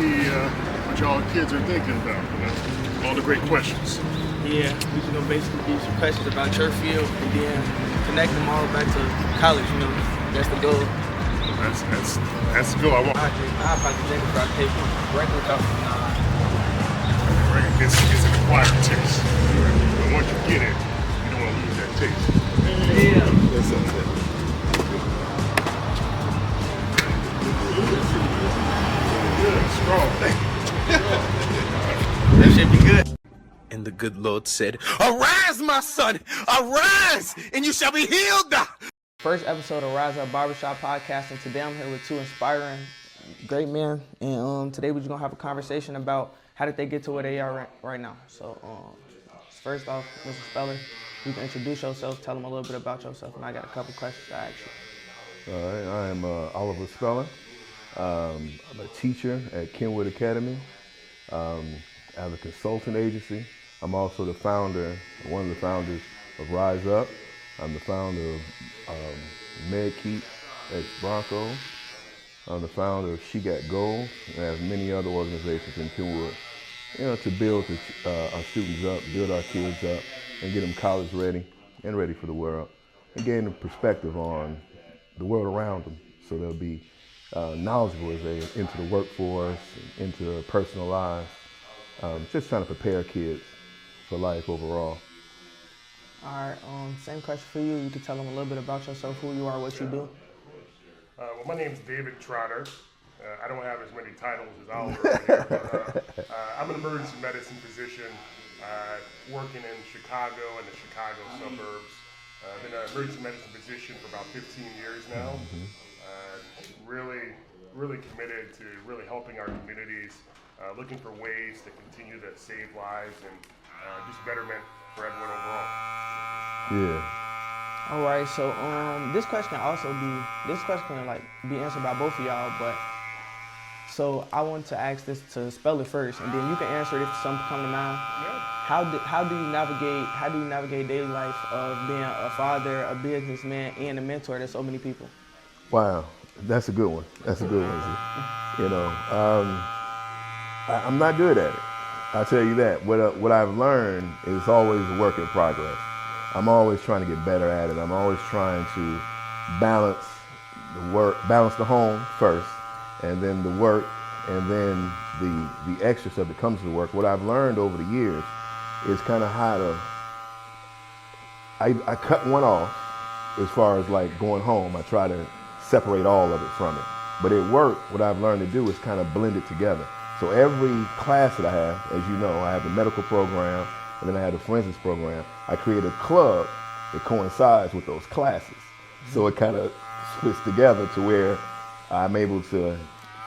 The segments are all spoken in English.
see what y'all kids are thinking about. All the great questions. Yeah, we can basically give you some questions about your field and then connect them all back to college. That's the goal. That's the goal. I about the Jacob Rock paper. Regular coffee. It's an acquired taste. But once you get it, you don't want to lose that taste. Yeah. That's it. Good, strong. That should be good. And the good Lord said, "Arise, my son, arise, and you shall be healed." First episode of Rise Up Barbershop Podcast, and today I'm here with two inspiring great men. And today we're just gonna have a conversation about how did they get to where they are right now. So first off, Mr. Speller, you can introduce yourself, tell them a little bit about yourself, and I got a couple questions to ask you. All right, I am Oliver Speller. I'm a teacher at Kenwood Academy. I have a consulting agency. I'm also the founder, one of the founders of Rise Up. I'm the founder of MedKeep ex-Bronco. I'm the founder of She Got Gold, and I have many other organizations in Kenwood, to build our students up, build our kids up, and get them college ready and ready for the world, and gain a perspective on the world around them, so they'll be knowledgeable as they enter the workforce, into their personal lives. Just trying to prepare kids for life overall. All right, same question for you. You can tell them a little bit about yourself, who you are, what you do. Well, my name is David Trotter. I don't have as many titles as Oliver here, but I'm an emergency medicine physician working in Chicago and the Chicago suburbs. I've been an emergency medicine physician for about 15 years now. Really committed to really helping our communities, looking for ways to continue to save lives and just betterment for everyone overall. Yeah. All right, so this question can be answered by both of y'all, but so I want to ask this to Speller first, and then you can answer it if something come to mind. Yeah. How do you navigate daily life of being a father, a businessman, and a mentor to so many people? Wow, that's a good one. That's a good one. I'm not good at it. I'll tell you that. What I've learned is always a work in progress. I'm always trying to get better at it. I'm always trying to balance the home first, and then the work, and then the extra stuff that comes to the work. What I've learned over the years is kind of how to, I cut one off as far as like going home. I try to separate all of it from it. But at work, what I've learned to do is kind of blend it together. So every class that I have, as you know, I have the medical program, and then I have the forensics program. I create a club that coincides with those classes. So it kind of splits together to where I'm able to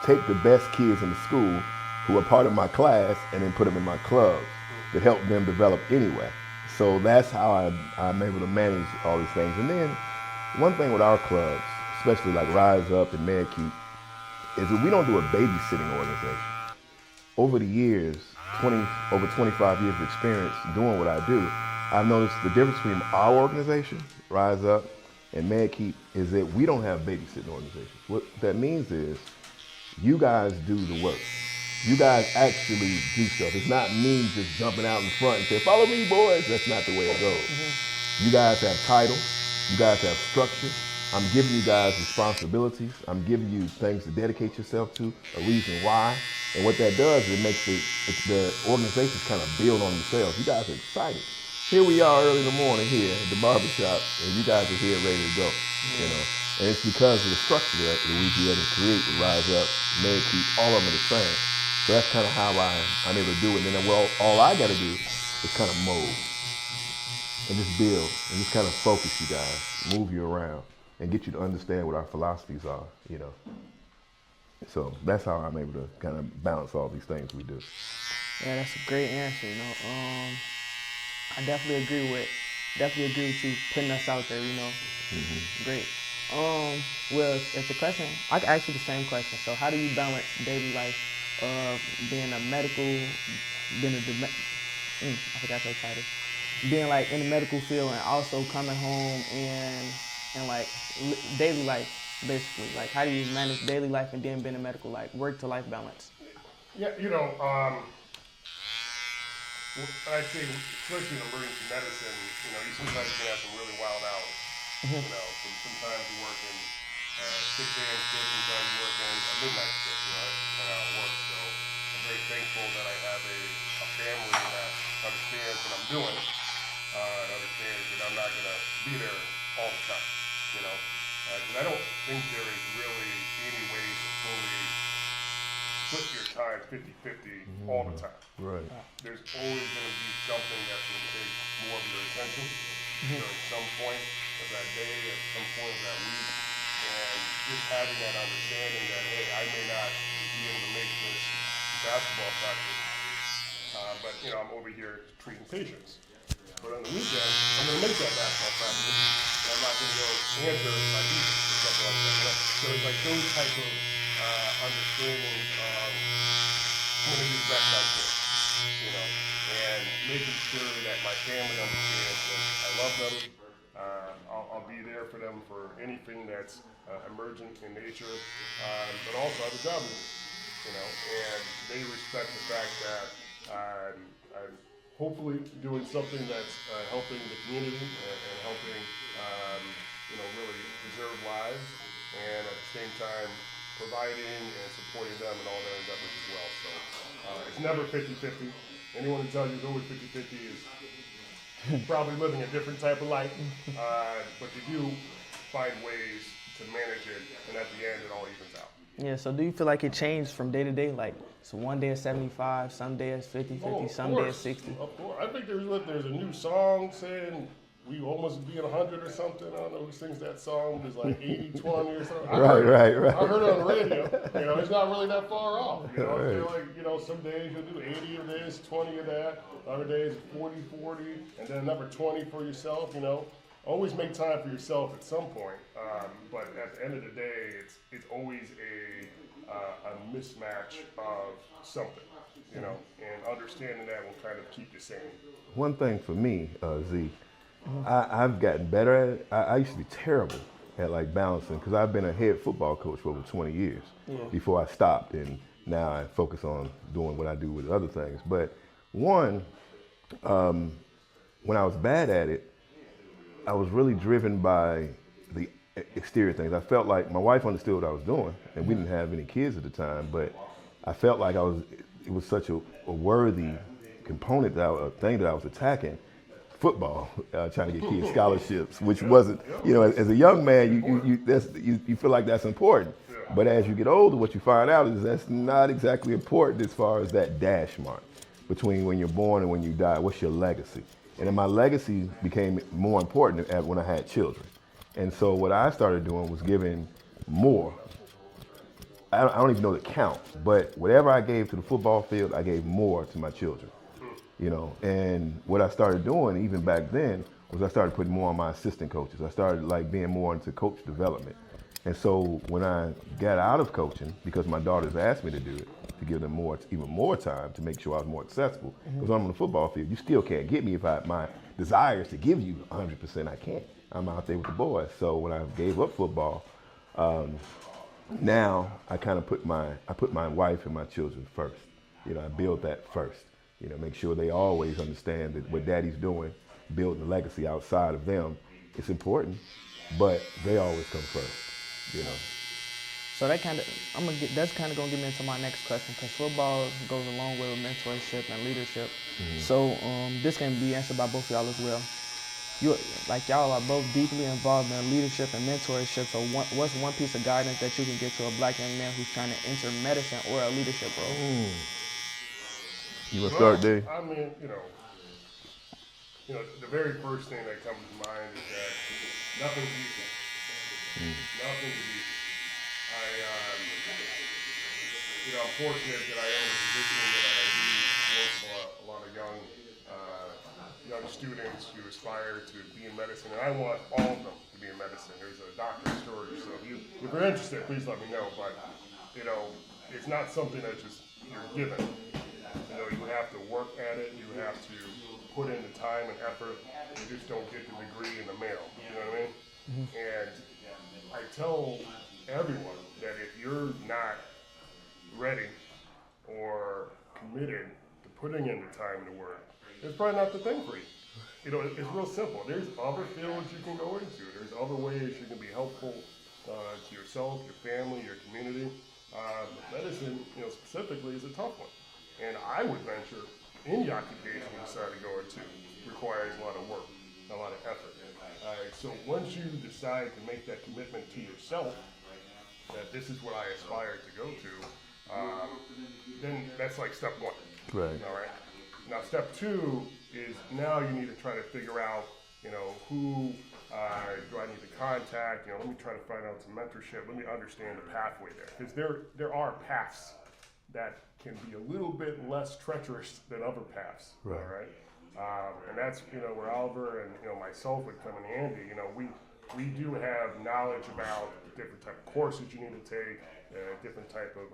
take the best kids in the school who are part of my class and then put them in my clubs that help them develop anyway. So that's how I'm able to manage all these things. And then one thing with our clubs, especially like Rise Up and MedKeep, is that we don't do a babysitting organization. Over the years, over 25 years of experience doing what I do, I've noticed the difference between our organization, Rise Up, and MedKeep is that we don't have babysitting organizations. What that means is you guys do the work. You guys actually do stuff. It's not me just jumping out in front and saying, "Follow me, boys." That's not the way it goes. You guys have titles. You guys have structure. I'm giving you guys responsibilities. I'm giving you things to dedicate yourself to, a reason why. And what that does is it makes the organizations kind of build on themselves. You guys are excited. Here we are early in the morning here at the barbershop, and you guys are here ready to go. And it's because of the structure that we be able to create with Rise Up, MedKeep, all of them are the same. So that's kind of how I'm able to do it. And then all I got to do is kind of mold and just build and just kind of focus you guys, move you around, and get you to understand what our philosophies are, So that's how I'm able to kind of balance all these things we do. Yeah, that's a great answer. I definitely agree with you putting us out there. Great. Well, if the question, I can ask you the same question. So, how do you balance daily life of being a medical, I forgot your title, being like in the medical field and also coming home and like daily life, basically? Like, how do you manage daily life and then being a medical, like work to life balance? Yeah, I'd say, especially in emergency medicine, you sometimes can have some really wild hours. Sometimes you work in 6 a.m. shift, sometimes you work in a midnight shift. That's kind of how it works. So I'm very thankful that I have a family that understands what I'm doing and understands that I'm not going to be there all the time. Because I don't think there is really any way to fully split your time 50-50 all the time. Right. There's always going to be something that's going to take more of your attention during some point of that day, at some point of that week, and just having that understanding that, hey, I may not be able to make this basketball practice, but I'm over here treating patients. But on the weekend, I'm going to make that basketball practice, and I'm not going to go answer my defense or something like that. So it's like those type of understanding of I'm going to do the best I can, and making sure that my family understands that I love them. I'll be there for them for anything that's emergent in nature, but also I have a job to do, and they respect the fact that I'm hopefully doing something that's helping the community and helping, really preserve lives, and at the same time providing and supporting them in all their endeavors as well. So it's never 50-50. Anyone who tells you it's always 50-50 is probably living a different type of life, but you do find ways to manage it, and at the end it all evens out. Yeah, so do you feel like it changed from day to day? Like, so one day it's 75, some day it's 50-50, some day it's 60? Of course. I think there's a new song saying we almost be at 100 or something. I don't know who sings that song. There's like 80-20 or something. Right. I heard it on the radio. It's not really that far off. I feel like, some days you'll do 80 of this, 20 of that. Other days 40, and then another 20 for yourself, Always make time for yourself at some point. But at the end of the day, it's always a mismatch of something, and understanding that will kind of keep you sane. One thing for me, Z, I've gotten better at it. I used to be terrible at like balancing because I've been a head football coach for over 20 years before I stopped, and now I focus on doing what I do with other things. But one, when I was bad at it, I was really driven by the exterior things. I felt like my wife understood what I was doing, and we didn't have any kids at the time, but I felt like it was such a worthy component, thing that I was attacking. Football, trying to get kids scholarships, which wasn't, as a young man, you feel like that's important. But as you get older, what you find out is that's not exactly important as far as that dash mark between when you're born and when you die. What's your legacy? And then my legacy became more important when I had children. And so what I started doing was giving more. I don't even know the count, but whatever I gave to the football field, I gave more to my children. And what I started doing even back then was I started putting more on my assistant coaches. I started like being more into coach development. And so when I got out of coaching, because my daughters asked me to do it, to give them even more time to make sure I was more accessible. Because when I'm on the football field, you still can't get me if my desire is to give you 100%, I can't. I'm out there with the boys. So when I gave up football, now I kind of put my wife and my children first. I build that first. Make sure they always understand that what daddy's doing, building a legacy outside of them, it's important, but they always come first. So that's kind of gonna get me into my next question, because football goes a long way with mentorship and leadership. So this can be answered by both of y'all as well. Y'all are both deeply involved in leadership and mentorship. So what's one piece of guidance that you can give to a black young man who's trying to enter medicine or a leadership role? You want to start, Dave? I mean, the very first thing that comes to mind is that nothing's easy. Nothing's easy. I'm fortunate that I am in a position that I do work with a lot of young students who aspire to be in medicine, and I want all of them to be in medicine. There's a doctor's story, so if you're interested, please let me know. But it's not something that just you're given. You have to work at it. You have to put in the time and effort. You just don't get the degree in the mail. You know what I mean? And I tell everyone that if you're not ready or committed to putting in the time to work, it's probably not the thing for you. You know, it's real simple. There's other fields you can go into. There's other ways you can be helpful to yourself, your family, your community. Medicine, you know, specifically is a tough one. And I would venture any occupation you decide to go into requires a lot of work, a lot of effort. So once you decide to make that commitment to yourself, that this is what I aspire to go to, then that's like step one. Right. All right. Now step two is now you need to try to figure out, you know, who do I need to contact? You know, let me try to find out some mentorship. Let me understand the pathway there, because there are paths that can be a little bit less treacherous than other paths. Right. All right. And that's, you know, where Oliver and, you know, myself would come in handy. You know, we do have knowledge about different type of courses you need to take, different type of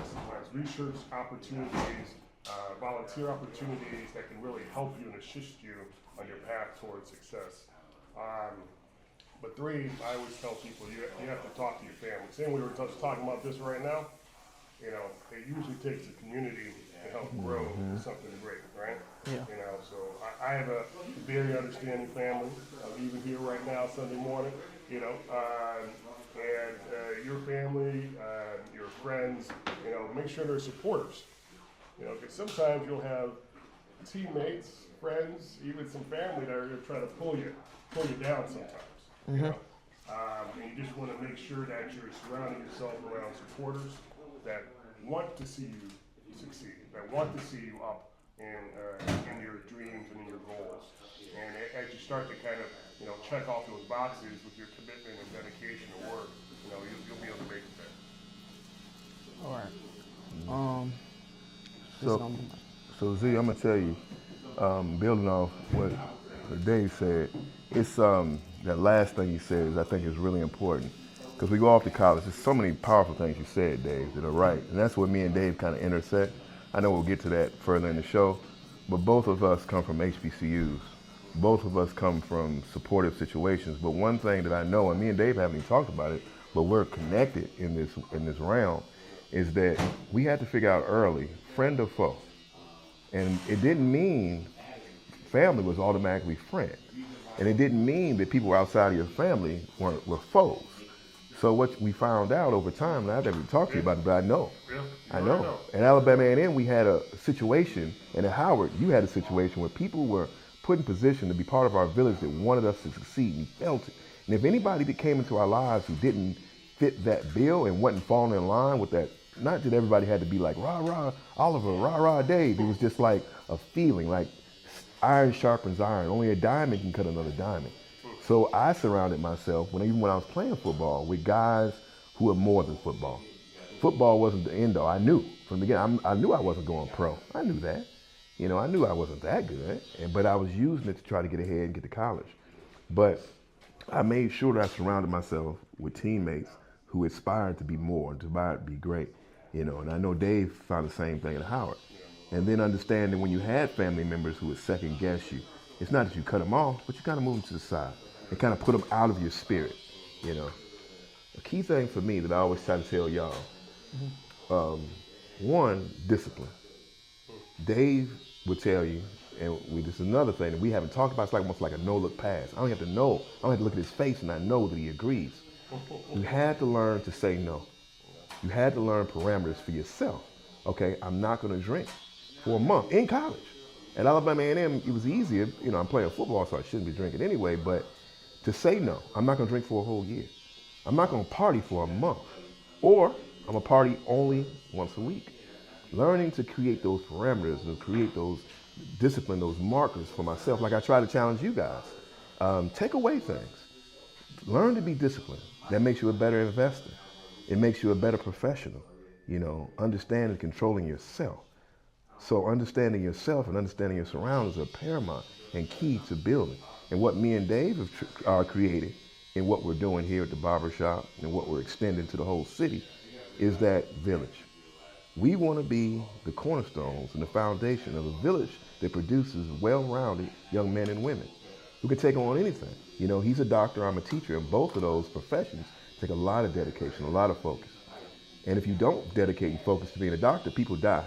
sometimes research opportunities, volunteer opportunities that can really help you and assist you on your path towards success. But three, I always tell people you have to talk to your family. Same way we were just talking about this right now. You know, it usually takes a community to help grow something great, right? Yeah. You know, so I have a very understanding family. I'm even here right now Sunday morning. You know, and your family, your friends, you know, make sure they're supporters. You know, because sometimes you'll have teammates, friends, even some family that are going to try to pull you down sometimes. You know? And you just want to make sure that you're surrounding yourself around supporters that want to see you succeed, that want to see you up in your dreams and in your goals. And as you start to kind of, you know, check off those boxes with your commitment and dedication to work, you know, you'll be able to make it there. All right. So Z, I'm gonna tell you, building off what Dave said, it's that last thing you said is I think is really important, because we go off to college. There's so many powerful things you said, Dave, that are right, and that's where me and Dave kind of intersect. I know we'll get to that further in the show, but both of us come from HBCUs. Both of us come from supportive situations. But one thing that I know, and me and Dave haven't even talked about it, but we're connected in this realm, is that we had to figure out early, friend or foe. And it didn't mean family was automatically friend. And it didn't mean that people outside of your family were foes. So what we found out over time, and I've never talked to you about it, but I know. I know. At Alabama A&M, we had a situation, and at Howard, you had a situation where people were put in position to be part of our village that wanted us to succeed, and we felt it. And if anybody that came into our lives who didn't fit that bill and wasn't falling in line with that, not that everybody had to be like, rah, rah, Oliver, rah, rah, Dave. It was just like a feeling, like iron sharpens iron. Only a diamond can cut another diamond. So I surrounded myself, even when I was playing football, with guys who were more than football. Football wasn't the end all. I knew from the beginning. I knew I wasn't going pro. I knew that. You know, I knew I wasn't that good, but I was using it to try to get ahead and get to college. But I made sure that I surrounded myself with teammates who aspired to be more, to be great. You know, and I know Dave found the same thing at Howard. And then understanding when you had family members who would second guess you, it's not that you cut them off, but you kind of move them to the side and kind of put them out of your spirit, you know. A key thing for me that I always try to tell y'all, one, discipline. Dave would tell you, and this is another thing that we haven't talked about, it's like almost like a no-look pass. I don't have to know, I don't have to look at his face and I know that he agrees. You had to learn to say no. You had to learn parameters for yourself. Okay, I'm not gonna drink for a month in college. At Alabama A&M, it was easier, you know, I'm playing football, so I shouldn't be drinking anyway, but to say no, I'm not gonna drink for a whole year. I'm not gonna party for a month. Or I'm gonna party only once a week. Learning to create those parameters, to create those discipline, those markers for myself, like I try to challenge you guys. Take away things. Learn to be disciplined. That makes you a better investor. It makes you a better professional. You know, understanding, controlling yourself. So understanding yourself and understanding your surroundings are paramount and key to building. And what me and Dave have created in what we're doing here at the barbershop and what we're extending to the whole city is that village. We want to be the cornerstones and the foundation of a village that produces well-rounded young men and women who can take on anything. You know, he's a doctor, I'm a teacher, and both of those professions take a lot of dedication, a lot of focus. And if you don't dedicate and focus to being a doctor, people die.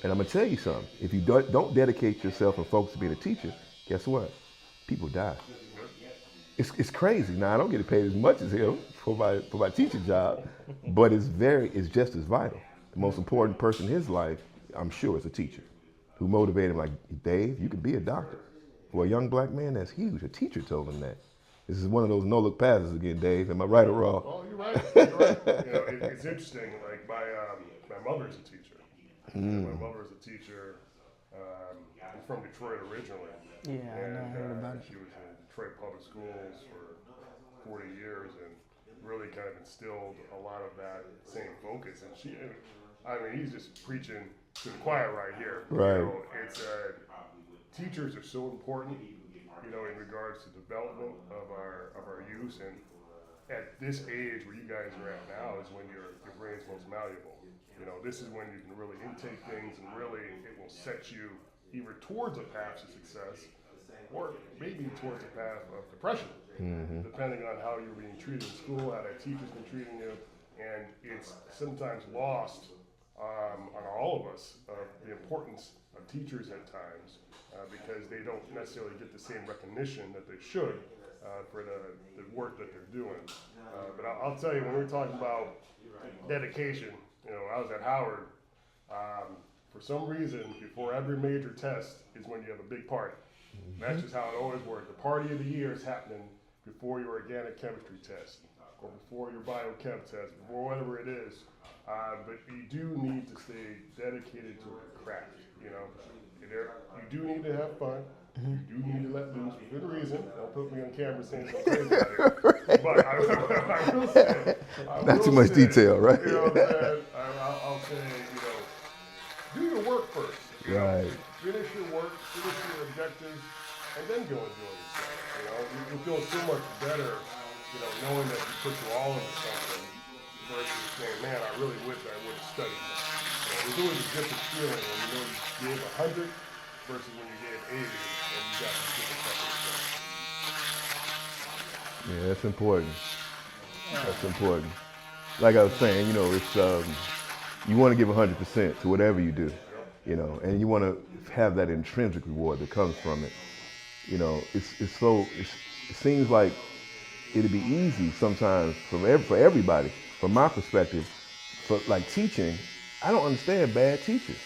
And I'm gonna tell you something. If you don't dedicate yourself and focus to being a teacher, guess what? People die. It's crazy. Now I don't get paid as much as him for my teaching job, but it's just as vital. The most important person in his life, I'm sure, is a teacher who motivated him like, Dave, you can be a doctor. For a young black man, that's huge. A teacher told him that. This is one of those no-look passes again, Dave. Am I right or wrong? Oh, you're right. You're right. It's interesting. Like my mother's a teacher. My mother's a teacher. I'm from Detroit originally. Yeah, I know. I heard about it. She was in Detroit public schools for 40 years and really kind of instilled a lot of that same focus. And he's just preaching to the choir right here. Right. Teachers are so important, in regards to development of our youth. And at this age where you guys are at now is when your brain's most malleable. This is when you can really intake things and really it will set you either towards a path to success or maybe towards a path of depression, depending on how you're being treated in school, how that teacher's been treating you. And it's sometimes lost on all of us the importance of teachers at times because they don't necessarily get the same recognition that they should for the work that they're doing. But I'll tell you, when we're talking about dedication, I was at Howard. For some reason, before every major test is when you have a big party. That's just how it always works. The party of the year is happening before your organic chemistry test, or before your biochem test, before whatever it is. But you do need to stay dedicated to the craft. You do need to have fun. You do need to let loose for good reason. Don't put me on camera saying something crazy out here. But I will say, not too much detail, right? I'll say, do your work first. Right. Finish your work, finish your objectives, and then go enjoy yourself. You feel so much better, knowing that you put your all into something versus saying, man, I really wish I would have studied more. There's always a different feeling when you gave 100 versus when you gave 80 and you got to get the stuff. Yeah, that's important. That's important. Like I was saying, it's you want to give 100% to whatever you do, and you want to have that intrinsic reward that comes from it. It seems like it'd be easy sometimes for everybody. From my perspective, for like teaching, I don't understand bad teachers.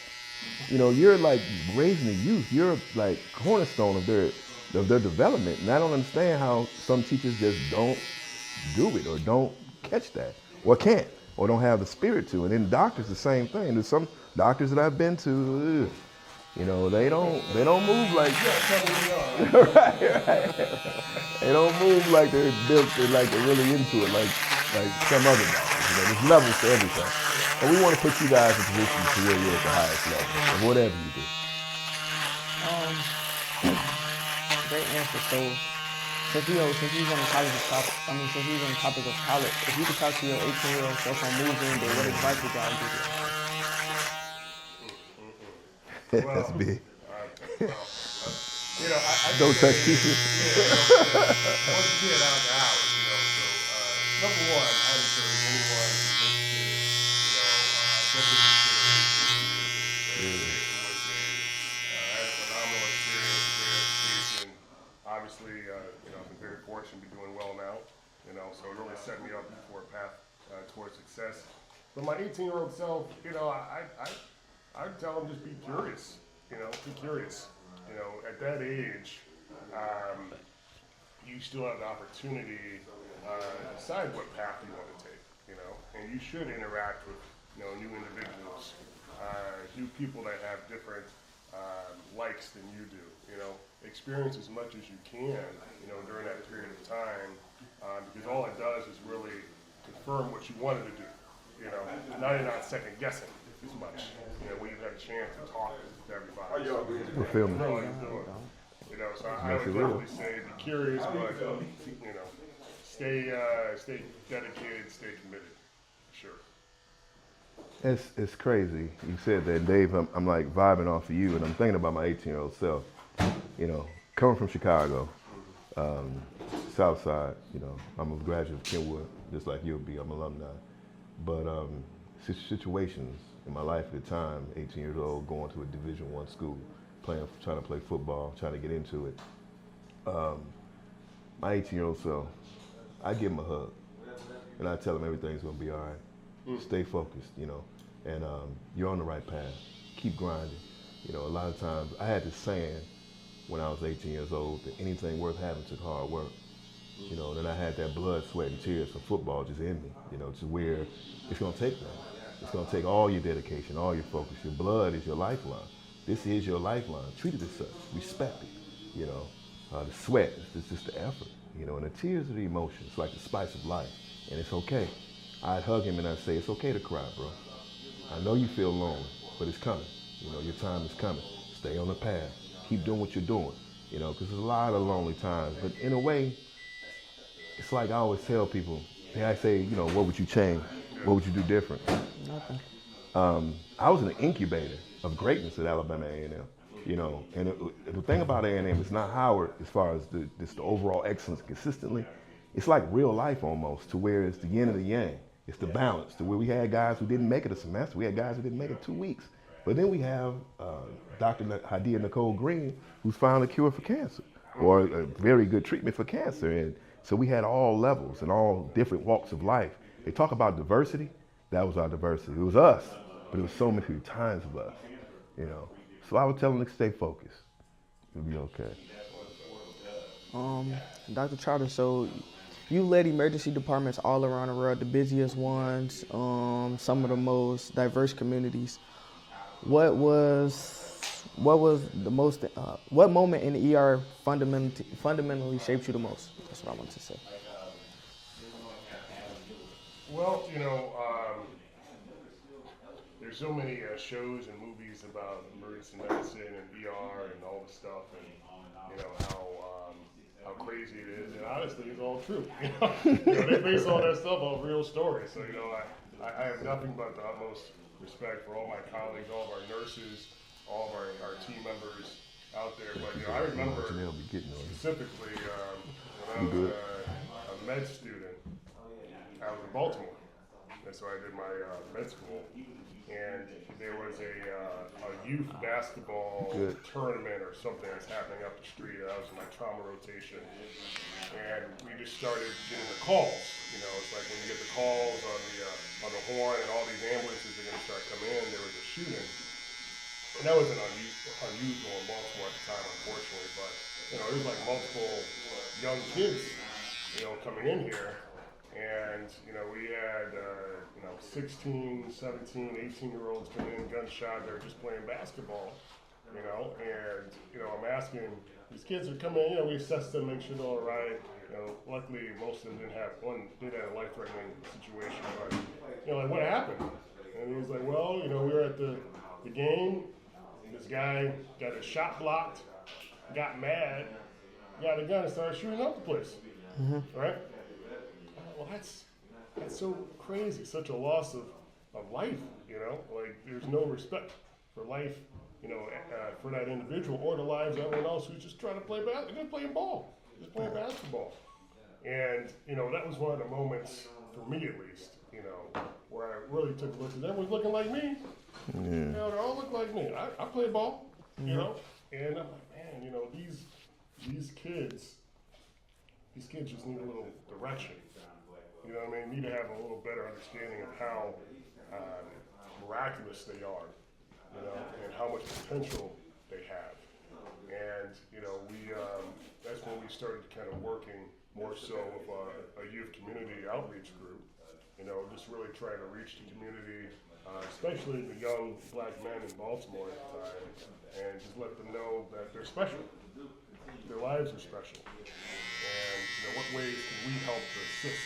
You're like raising the youth. You're like cornerstone of their development, and I don't understand how some teachers just don't do it or don't catch that or can't or don't have the spirit to. And then doctors, the same thing. There's some doctors that I've been to, they don't move like right. They don't move like they're built, like they're really into it, like some other doctors. There's levels to everything. And we want to put you guys in position to where you're at the highest level, of whatever you do. Great answer. So, since he's on the topic of college, if you could talk to your 18-year-old self on moving, then what advice would y'all give you? That's big. I Don't touch teachers. Once you get out of the house, number one, I would say anyone who's I had a phenomenal experience, a great education. Obviously, I've been very fortunate to be doing well now, so it really set me up for a path towards success. But my 18-year-old self, I'd tell him just be curious, be curious. At that age, you still have the opportunity to decide what path you want to take, and you should interact with, new individuals, new people that have different likes than you do, experience as much as you can, during that period of time, because all it does is really confirm what you wanted to do, now you're not second guessing as much, when you've had a chance to talk to everybody. We're filming. So I would definitely say be curious, but, stay dedicated, stay committed, sure. It's crazy. You said that, Dave. I'm like vibing off of you, and I'm thinking about my 18-year-old self. Coming from Chicago, South Side. I'm a graduate of Kenwood, just like you'll be. I'm alumni. But situations in my life at the time, 18 years old, going to a Division I school, trying to play football, trying to get into it. My 18-year-old self, I give him a hug, and I tell him everything's gonna be all right. Stay focused, and you're on the right path. Keep grinding. A lot of times, I had this saying when I was 18 years old that anything worth having took hard work. Then I had that blood, sweat, and tears for football just in me, to where it's gonna take that. It's gonna take all your dedication, all your focus. Your blood is your lifeline. This is your lifeline. Treat it as such. Respect it. The sweat is just the effort. And the tears are the emotion. It's like the spice of life, and it's okay. I'd hug him and I'd say, it's okay to cry, bro. I know you feel lonely, but it's coming. Your time is coming. Stay on the path. Keep doing what you're doing. Because there's a lot of lonely times. But in a way, it's like I always tell people, I say, what would you change? What would you do different? Nothing. I was in the incubator of greatness at Alabama A&M. And the thing about A&M is not Howard as far as the overall excellence consistently. It's like real life almost, to where it's the yin and the yang. It's the balance, to where we had guys who didn't make it a semester. We had guys who didn't make it 2 weeks. But then we have Dr. Hadia Nicole Green, who's found a cure for cancer, or a very good treatment for cancer. And so we had all levels and all different walks of life. They talk about diversity. That was our diversity. It was us, but it was so many times of us, So I would tell them to stay focused. It'll be okay. Dr. Trotter, so you led emergency departments all around the world, the busiest ones, some of the most diverse communities. What moment in the ER fundamentally shaped you the most? That's what I want to say. Well, there's so many shows and movies about emergency medicine and ER and all this stuff, and how crazy it is. And honestly, it's all true. They base all that stuff on real stories. So I have nothing but the utmost respect for all my colleagues, all of our nurses, all of our team members out there. But I remember specifically when I was a med student, I was in Baltimore, and so I did my med school, and there was a youth basketball tournament or something that's happening up the street. I was in my trauma rotation, and we just started getting the calls. It's like when you get the calls on the horn, and all these ambulances are going to start coming in. There was a shooting, and that wasn't unusual in Baltimore at the time, unfortunately. But it was like multiple young kids, coming in here. And, we had, 16, 17, 18-year-olds coming in, gunshot, they're just playing basketball, and, I'm asking, these kids are coming in, we assess them, make sure they're all right. Luckily, most of them did have a life-threatening situation, but, what happened? And he was like, well, we were at the game, this guy got his shot blocked, got mad, got a gun and started shooting up the place, right? Well, that's so crazy, such a loss of life, there's no respect for life, for that individual or the lives of everyone else who's just trying to play playing ball, just playing basketball. And, that was one of the moments, for me at least, where I really took a look, because everyone's looking like me. They all look like me. I play ball, and I'm like, man, these kids just need a little direction. Need to have a little better understanding of how miraculous they are, and how much potential they have. And, that's when we started kind of working more so with a youth community outreach group, just really trying to reach the community, especially the young black men in Baltimore at the time, and just let them know that they're special. Their lives are special. And, what ways can we help to assist,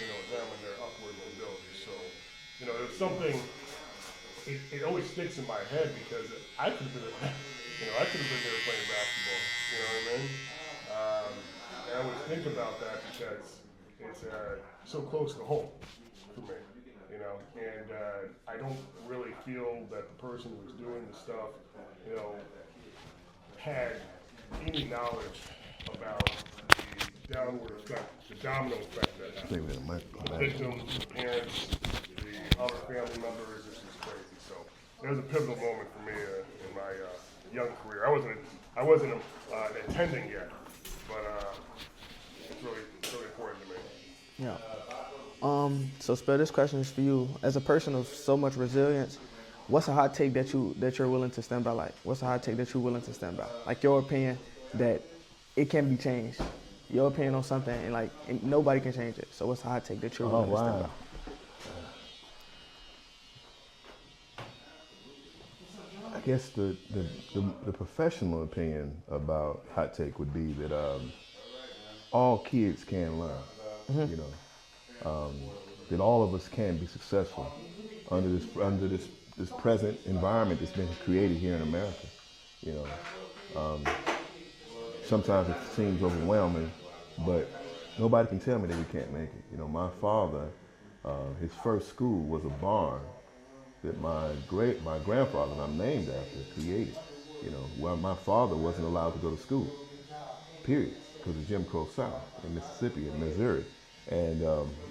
them in their upward mobility. So, it was something, it always sticks in my head because I could have been, I could have been there playing basketball, and I always think about that because it's so close to home for me, and I don't really feel that the person who was doing the stuff, had any knowledge about the downward effect, the domino effect that happens. The victims, the parents, the other family members. This is crazy. So it was a pivotal moment for me in my young career. I wasn't attending yet, but it's really important to me. Yeah. So Spell, this question is for you. As a person of so much resilience, what's a hot take that you're willing to stand by? Like, what's a hot take that you're willing to stand by? Like your opinion that it can be changed. Your opinion on something, and nobody can change it. So what's a hot take that you're willing to stand by? I guess the professional opinion about hot take would be that all kids can learn. You know, that all of us can be successful under this present environment that's been created here in America. You know, sometimes it seems overwhelming, but nobody can tell me that we can't make it. You know, my father, his first school was a barn that my grandfather, and I'm named after, created. You know, where my father wasn't allowed to go to school, period, because of Jim Crow South in Mississippi and Missouri. And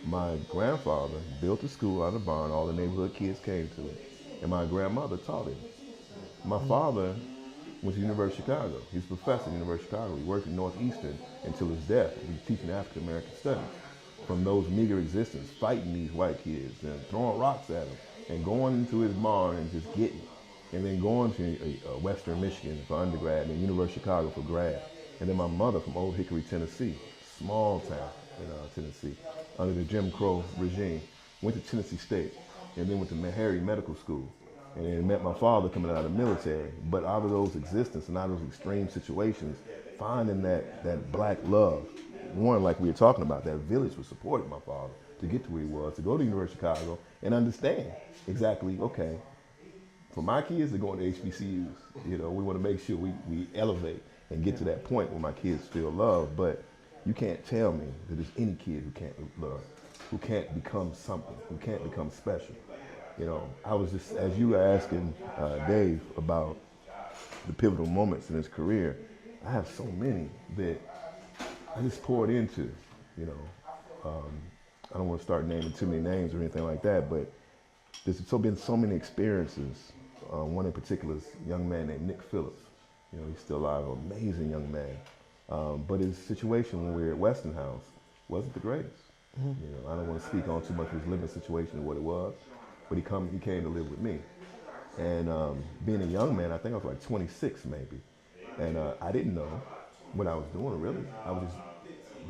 my grandfather built a school out of the barn. All the neighborhood kids came to it, and my grandmother taught it. My father went to the University of Chicago. He was a professor at the University of Chicago. He worked at Northeastern until his death. He was teaching African American studies. From those meager existence, fighting these white kids and throwing rocks at them, and going into his barn and just getting it. And then going to Western Michigan for undergrad and University of Chicago for grad. And then my mother from Old Hickory, Tennessee, small town in Tennessee, under the Jim Crow regime, went to Tennessee State, and then went to Meharry Medical School. And then met my father coming out of the military. But out of those existence and out of those extreme situations, finding that black love, one, like we were talking about, that village was supporting my father to get to where he was, to go to the University of Chicago and understand exactly, okay, for my kids, they're going to HBCUs. You know, we want to make sure we elevate and get to that point where my kids feel loved. But you can't tell me that there's any kid who can't love, who can't become something, who can't become special. You know, I was just, as you were asking Dave about the pivotal moments in his career, I have so many that I just poured into, you know. I don't want to start naming too many names or anything like that, but there's been so many experiences. One in particular is a young man named Nick Phillips. You know, he's still alive, an amazing young man. But his situation when we were at Westinghouse wasn't the greatest. You know, I don't want to speak on too much of his living situation and what it was, but he came to live with me. And being a young man, I think I was like 26 maybe, and I didn't know what I was doing really. I was just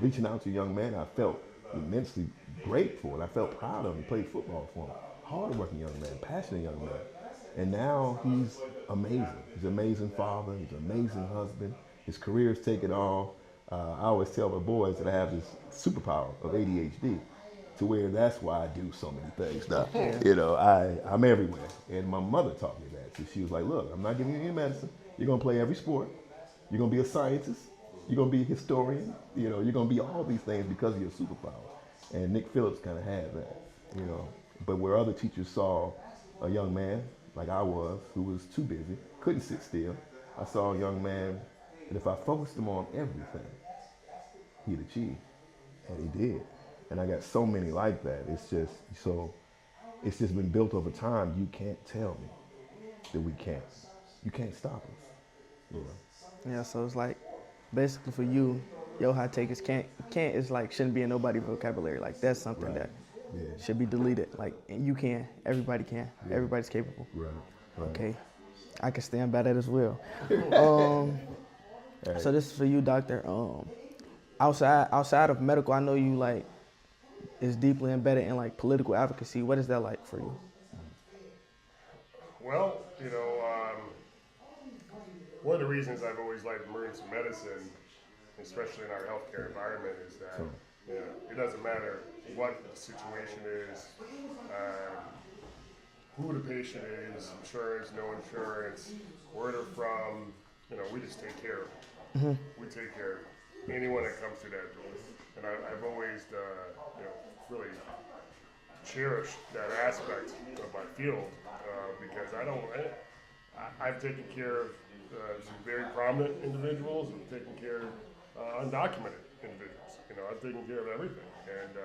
reaching out to a young man I felt immensely grateful, and I felt proud of him. Played football for him. Hard-working young man, passionate young man. And now he's amazing. He's an amazing father. He's an amazing husband. His career's taken off. I always tell my boys that I have this superpower of ADHD, to where that's why I do so many things now. You know, I'm everywhere. And my mother taught me that. So she was like, look, I'm not giving you any medicine. You're going to play every sport. You're going to be a scientist. You're going to be a historian. You know, you're going to be all these things because of your superpower. And Nick Phillips kind of had that, you know. But where other teachers saw a young man, like I was, who was too busy, couldn't sit still, I saw a young man that if I focused him on everything, he'd achieve. And he did. And I got so many like that. It's just been built over time. You can't tell me that we can't. You can't stop us. You know? Yeah, so it's like, basically for you, your hot take is can't is like shouldn't be in nobody's vocabulary. Like that's something that should be deleted. Like, and you can, everybody can, everybody's capable. Right. Okay, I can stand by that as well. So this is for you, doctor. Outside of medical, I know you like is deeply embedded in like political advocacy. What is that like for you? Well, you know, one of the reasons I've always liked emergency medicine, especially in our healthcare environment, is that you know, it doesn't matter what the situation is, who the patient is, insurance, no insurance, where they're from, you know, we just take care of them. We take care of anyone that comes through that door. And I've always, you know, really cherished that aspect of my field because I've taken care of some very prominent individuals and taken care of undocumented individuals. You know, I've taken care of everything, and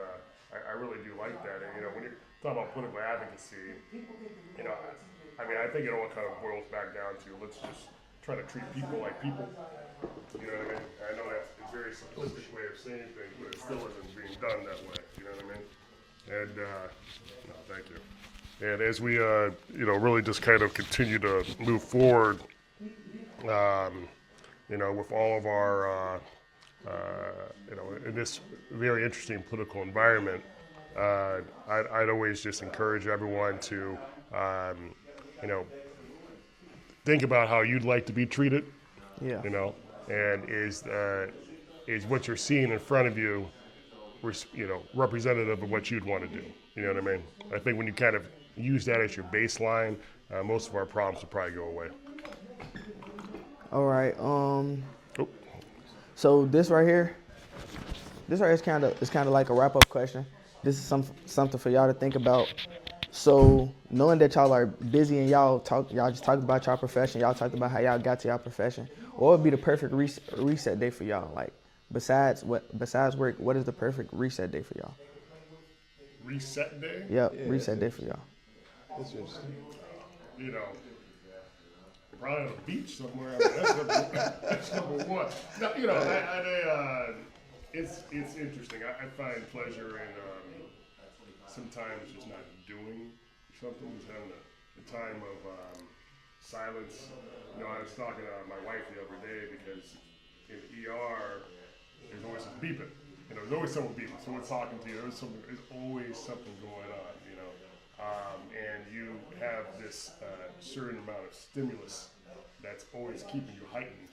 I really do like that. And you know, talking about political advocacy, you know, I mean, I think it all kind of boils back down to let's just try to treat people like people. You know what I mean? I know that's a very simplistic way of saying things, but it still isn't being done that way. You know what I mean? And no, thank you. And as we, you know, really just kind of continue to move forward, you know, with all of our, you know, in this very interesting political environment, I'd always just encourage everyone to, you know, think about how you'd like to be treated. Yeah. You know, and is what you're seeing in front of you, you know, representative of what you'd want to do. You know what I mean? I think when you kind of use that as your baseline, most of our problems will probably go away. All right. Oh. So this right here is kind of like a wrap up question. This is something for y'all to think about. So knowing that y'all are busy and y'all just talked about y'all profession, y'all talked about how y'all got to y'all profession. What would be the perfect reset day for y'all? Like besides work, what is the perfect reset day for y'all? Reset day? Yep, yeah, reset day for y'all. That's interesting. You know, probably on a beach somewhere. I mean, that's number one. No, you know, it's interesting. I find pleasure in sometimes just not doing something, just having a time of silence. You know, I was talking to my wife the other day because in the ER, there's always some beeping. You know, there's always someone beeping, someone talking to you. There's always something going on, you know. And you have this certain amount of stimulus that's always keeping you heightened.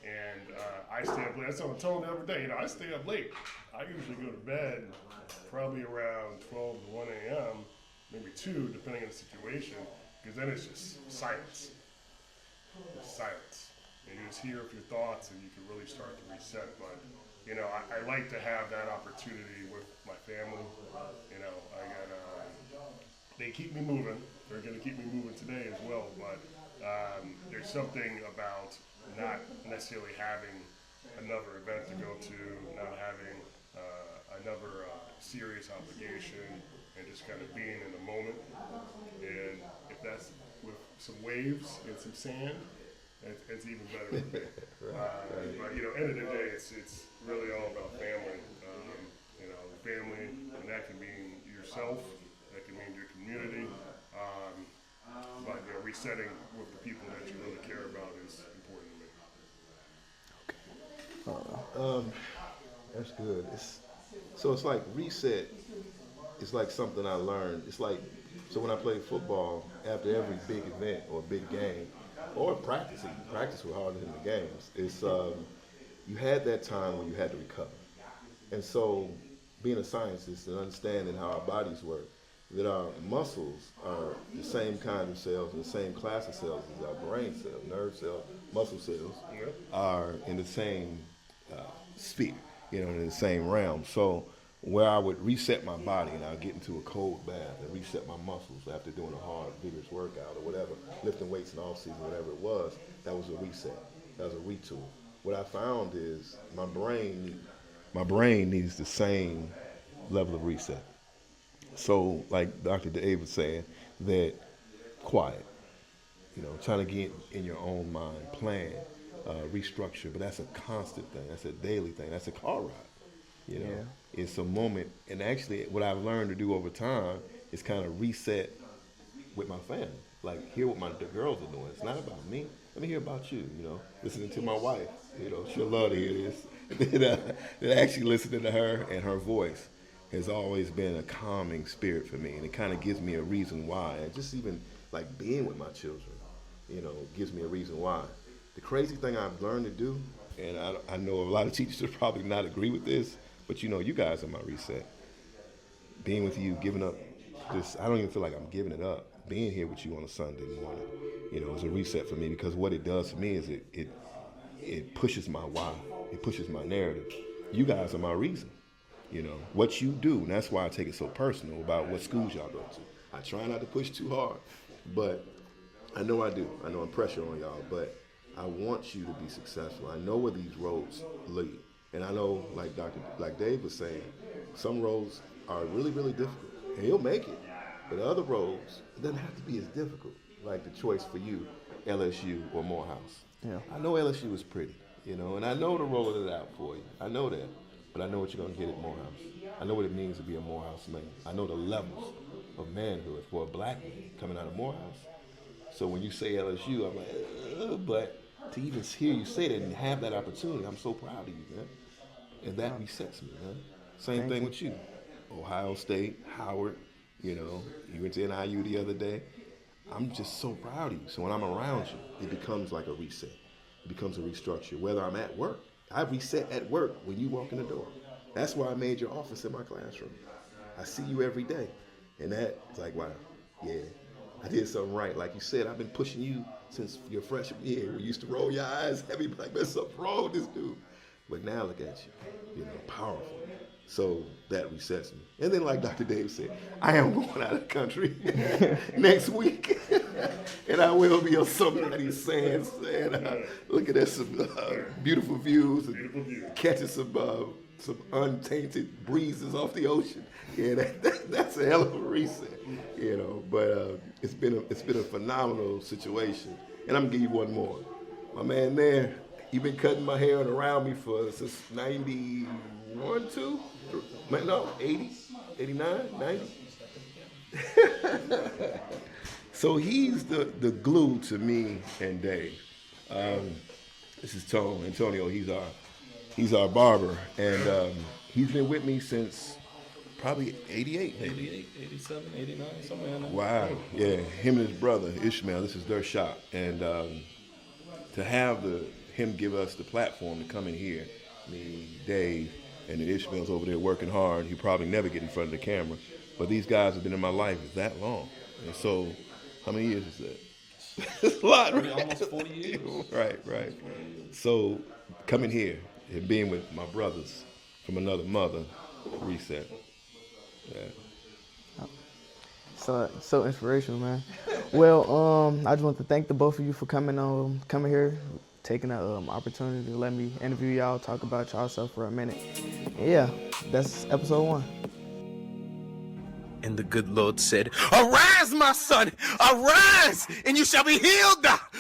And I stay up late. That's what I'm telling the other day. You know, I stay up late. I usually go to bed probably around 12 to 1 a.m., maybe 2, depending on the situation, because then it's just silence. Just silence. And you just hear your thoughts and you can really start to reset. But, you know, I like to have that opportunity with my family. You know, they keep me moving. They're going to keep me moving today as well. But there's something about not necessarily having another event to go to, not having another serious obligation, and just kind of being in the moment. And if that's with some waves and some sand, it's even better for me. But you know, end of the day, it's really all about family. You know, family, and that can mean yourself, that can mean your community. But you know, resetting with the people that you really care about is important to me. That's good. So it's like reset. It's like something I learned. It's like, so when I played football, after every big event or big game, or practice was harder than the games. It's you had that time when you had to recover. And so being a scientist and understanding how our bodies work, that our muscles are the same kind of cells and the same class of cells as our brain cells, nerve cells, muscle cells, are in the same sphere, you know, in the same realm. So where I would reset my body and I'd get into a cold bath and reset my muscles after doing a hard, vigorous workout or whatever, lifting weights in off season, whatever it was, that was a reset. That was a retool. What I found is my brain needs the same level of reset. So like Dr. Dave was saying, that quiet, you know, trying to get in your own mind, plan, restructure, but that's a constant thing. That's a daily thing. That's a car ride. You know, it's a moment, and actually, what I've learned to do over time is kind of reset with my family. Like, hear what the girls are doing. It's not about me. Let me hear about you. You know, listening to my wife. You know, she'll love to hear this. Then actually listening to her and her voice has always been a calming spirit for me, and it kind of gives me a reason why. And just even like being with my children, you know, gives me a reason why. The crazy thing I've learned to do, and I know a lot of teachers will probably not agree with this, but you know, you guys are my reset. Being with you, giving up, I don't even feel like I'm giving it up. Being here with you on a Sunday morning, you know, is a reset for me, because what it does for me is it pushes my why. It pushes my narrative. You guys are my reason. You know, what you do, and that's why I take it so personal about what schools y'all go to. I try not to push too hard, but I know I do. I know I'm pressure on y'all, but I want you to be successful. I know where these roads lead. And I know, like Dave was saying, some roads are really, really difficult. And he'll make it. But other roles, it doesn't have to be as difficult. Like the choice for you, LSU or Morehouse. Yeah. I know LSU is pretty, and I know to roll it out for you. I know that. But I know what you're going to get at Morehouse. I know what it means to be a Morehouse man. I know the levels of manhood for a black man coming out of Morehouse. So when you say LSU, I'm like, but to even hear you say that and have that opportunity, I'm so proud of you, man. And that resets me, man. Same thing with you. Ohio State, Howard, you went to NIU the other day. I'm just so proud of you. So when I'm around you, it becomes like a reset. It becomes a restructure. Whether I'm at work, I reset at work when you walk in the door. That's why I made your office in my classroom. I see you every day. And that's like, wow, yeah, I did something right. Like you said, I've been pushing you since your freshman year. We used to roll your eyes heavy, like, there's something wrong with this dude. But now look at you, powerful. So that resets me. And then like Dr. Dave said, I am going out of the country next week. And I will be on some of these sands and looking at some beautiful views and catching some untainted breezes off the ocean. Yeah, that's a hell of a reset, But it's been a phenomenal situation. And I'm gonna give you one more. My man there, he been cutting my hair and around me since 91, 2? No, 80, 89, 90. So he's the glue to me and Dave. This is Tone, Antonio. He's our barber, and he's been with me since probably 88, maybe. 88, 87, 89, somewhere in there. Wow, yeah. Him and his brother Ishmael. This is their shop, and to have him give us the platform to come in here, me, Dave, and then Ishmael's over there working hard. He probably never get in front of the camera, but these guys have been in my life that long, and so how many years is that? It's a lot, right? Almost 40 years. Right. So coming here and being with my brothers from another mother, reset. Yeah. So inspirational, man. Well, I just want to thank the both of you for coming here, taking the opportunity to let me interview y'all, talk about y'all for a minute. Yeah, that's episode 1. And the good Lord said, "Arise, my son, arise, and you shall be healed."